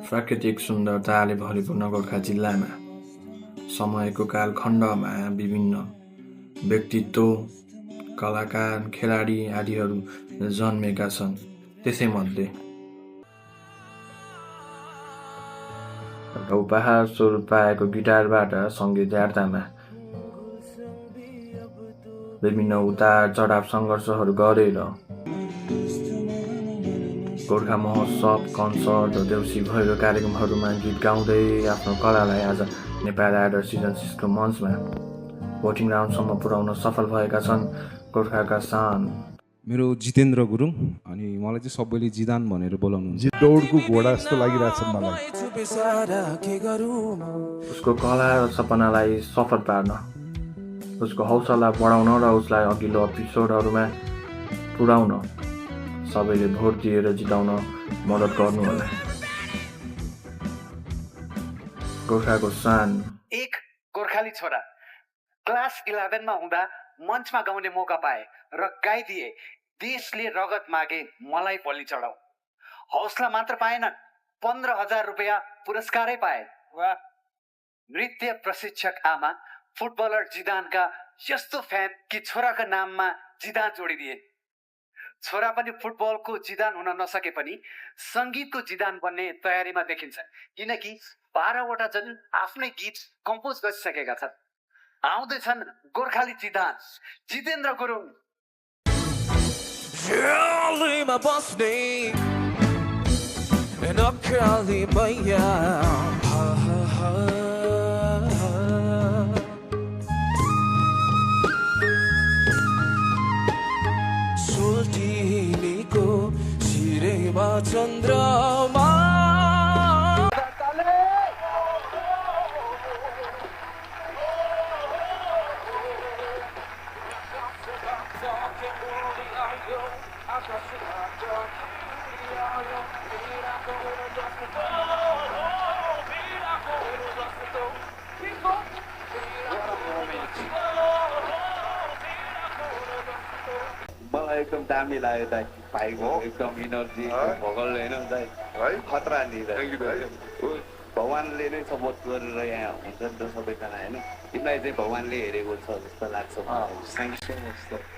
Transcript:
प्राकृतिक सुन्दरताले भरिपूर्ण गोर्खा जिल्लामा समयको कालखण्डमा विभिन्न व्यक्तित्व, कलाकार, खेलाडी आदिहरू जन्मेका छन्। त्यसैमध्ये एउटा उपहार स्वरूप पाएको गिटारबाट सङ्गीतयार्तामा विभिन्न उतार चढाव सङ्घर्षहरू गरेर गोर्खा महोत्सव, कन्सर्ट, देउसी भैरो कार्यक्रमहरूमा गीत गाउँदै आफ्नो कलालाई आज नेपाली आइडल सिजन 6 को मञ्चमा भोटिङ राउन्डसम्म पुर्याउन सफल भएका छन् गोर्खाका शान। मेरो जितेन्द्र गुरुङ, अनि मलाई चाहिँ सबैले जिदान भनेर बोलाउनुहुन्छ। दौडको घोडा जस्तो लागिरहेछ मलाई। उसको कला र सपनालाई सफल पार्न, उसको हौसला बढाउन र उसलाई अघिल्लो एपिसोडहरूमा पुर्याउन सबैले भोट दिएर जिताउन मद्दत गर्नुहोला। गोर्खाको शान। एक गोर्खाली छोरा क्लास 11 मा हुँदा मञ्चमा गाउने मौका पाए र गाइदिए। देशले रगत मागे मलाई बलि चढाऊ। हौसला मात्र पाएन, 15,000 रुपियाँ पुरस्कारै पाए। वाह! नृत्य प्रशिक्षक आमा फुटबलर जिदानका यस्तो फ्यान कि छोराका नाममा जिदान जोडिदिए। छोरा पनि फुटबलको जिदान हुन नसके पनि सङ्गीतको जिदान बन्ने तयारीमा देखिन्छ, किनकि 12वटा जन आफ्नै गीत कम्पोज गरिसकेका छन्। आउँदैछन् गोर्खाली जिदान, जितेन्द्र गुरुङ। चन्द्रमा मलाई एकदम दामी लाग्यो दाइ, भाइको एकदम इनर्जी भोकल होइन दाइ, खतरा नि दाइ। भगवान्ले नै सपोर्ट गरेर यहाँ हुन्छ नि त सबैजना होइन, तिमीलाई चाहिँ भगवान्ले हेरेको छ जस्तो लाग्छ। Thank you so much.